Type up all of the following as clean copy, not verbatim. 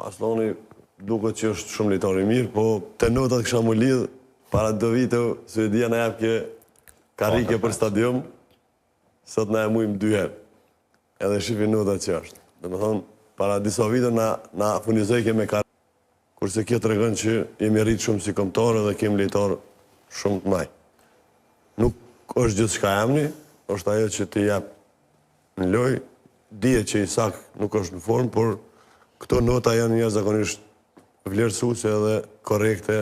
Asloni duket që është shumë lojtar i mirë, po te notat kisha mu lidh para 2 vite Suedia na jep karrike për stadium, sot na e mujmë 2 herë. Edhe shifi notat që është. Domethënë, para disa vite na furnizoi me karrike. Kurse kjo tregon që jemi rritë shumë si kombëtar dhe kemi lojtar shumë të maj. Nuk është gjithçka emni, është ajo që ti jap në lojë, dihet që Isak nuk është në formë, por këto nota janë jashtëzakonisht vlerësuese dhe korrekte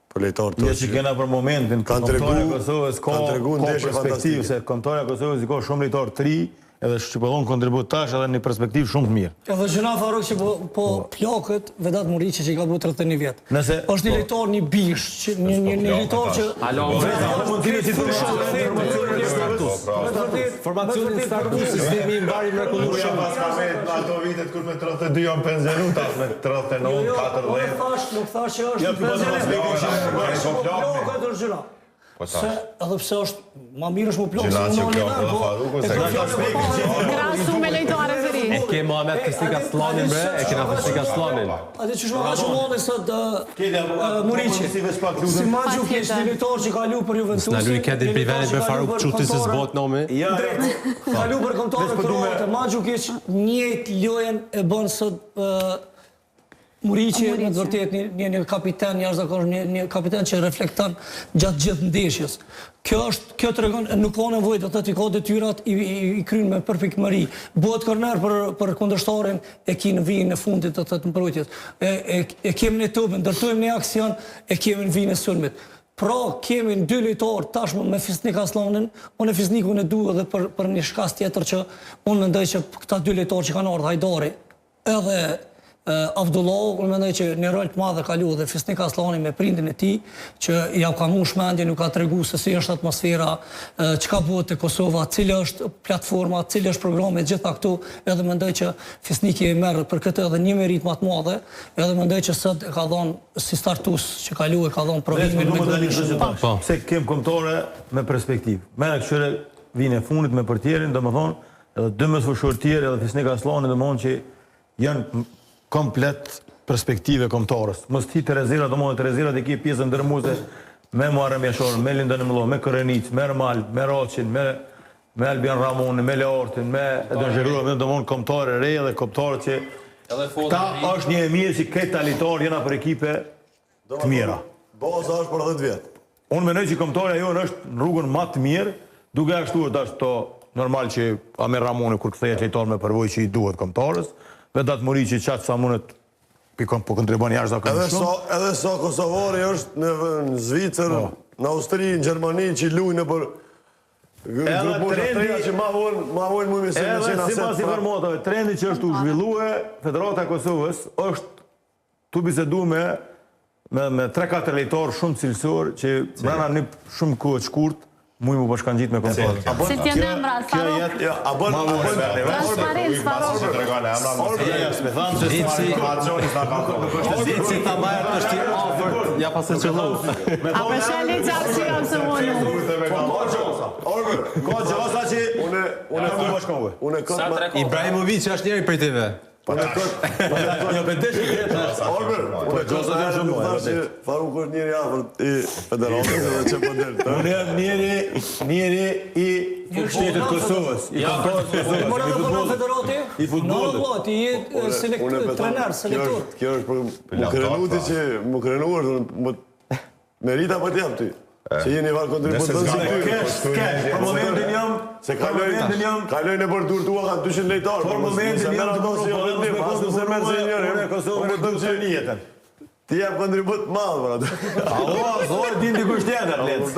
për lojtarët tonë. Ja që kena për momentin, kombëtarja e Kosovës ka perspektivë, se kombëtarja e Kosovës ka shumë lojtarë të ri, edhe shqipëllon kontribut tash edhe një perspektivë shumë të mirë. Edhe gjëna Faruk që po plakët Vedat Muriqi që i ka bërë 31 vjetë. Është një lojtar, një bish, një lojtar që... Formacionin startu sistemi i mbari mrekullueshëm. Ja pas kamet në ato vitet kur me 32 janë penzionu, tash me 39, 40. Nuk thash që është penzionu. Plakët është gjëna. Edhe pse është ma mirë është më plokë se më në Krasu me lejtare të ri. E ke Mohamed Festika Slanin bre, e kena Festika Slanin. Ate që shma ka që mone sot Muriqi. Si Magju kesh një lejtar që ka lu për Juventusin. Në luj këtë i venit me Faruk quti se zbot nëmi. Ka lu për kombëtarët kroate. Magju kesh njët lojen e bënë sot Muriqi, në të vërtet një kapiten, një kapiten që reflekton gjatë gjithë ndeshjes. Kjo të regon, nuk ka nevojë, do të t'i ka detyrat i krynë me përpikmëri. Bëhet korner për kundërshtarin, e ki në vijin e fundit të të mbrojtjes. E kemi në tubë, ndërtojmë një aksion, e kemi në vijin e sulmit. Pra, kemi në 2 lojtarë tashmë me Fisnik Aslanin, unë e Fisnikun e du edhe për një shkas tjetër që unë mendoj që këta 2 lojtarë që kanë ardhur Hajdari edhe Avdullah, unë mendoj që një rol të madhe ka lu dhe Fisnik Aslani me prindin e tij, që ja ka mu shmendje, nuk ka tregu se si është atmosfera, çka bëhet te Kosova, cila është platforma, cili është programi, gjitha këtu, edhe mendoj që Fisniki e merr për këtë edhe një merit më të madhe, edhe mendoj që sot e ka dhënë si startues që ka lu e ka dhënë provimin me gol. Pse kem kombëtare me perspektivë. Merr këtyre vinë e fundit me portierin, domethënë, edhe 12 fushor tjerë edhe Fisnik Aslani domethënë që janë komplet perspektive kombëtarës. Mos ti Terezira, domethënë Terezira të ki pjesën ndërmuese me Muharrem Jashor, me Lindën Mëllo, me Korenic, me Ermal, me Raçin, me Albian Ramon, me Leortin, me Edon Xherua, me domethënë kombëtarë re dhe kombëtarë që ta është një e mirë që këtë alitor jena për ekipe të mira. Baza është për 10 vjet. Unë mendoj që kombëtarja jonë është në rrugën më të mirë, duke ashtu është to normal që Amer Ramoni kur kthehet lojtar me përvojë që i duhet kombëtarës. Vedat Muriqi qatë sa mundet po kontribon jashtëzakonisht shumë. Edhe sa Kosovari është në Zvicër, në Austri, në Gjermani, që lujnë për grupusha treja që ma vonë mujme se në qenë aset. Edhe si pas informatave, trendi që është u zhvillue Federata Kosovës është tu bisedu me 3-4 lejtarë shumë cilësor që brana një shumë kohë të shkurt mujmë u bashkangjit me kombëtarët. Se t'jën emra, Faruk. Transparent, Faruk. Zici ta bajër të shti ofër, ja pas e qëllu. A për shëlli qarë që jam se mënu. Ka gjasa që unë e ku bashkanve. Ibrahimovic është njeri për tëve. Jo, për të Faruk është njeri afër i federatës edhe që për delë. Unë jam njeri i shtetit Kosovës, i kombëtarës Kosovës, i futbollit. I jetë trener, selektor. Kjo është për më krenuti që më krenu është merita për t'jam ty. Që jeni varë kontributon si ty. Për momentin jam... Kaloj në për dur tua kanë 200 lejtarë. Për momentin jam të kontributon me Kosovën të të një jetën. Ti jam kontribut madhë, brad. Allah, zore din të kushtjetër, letës.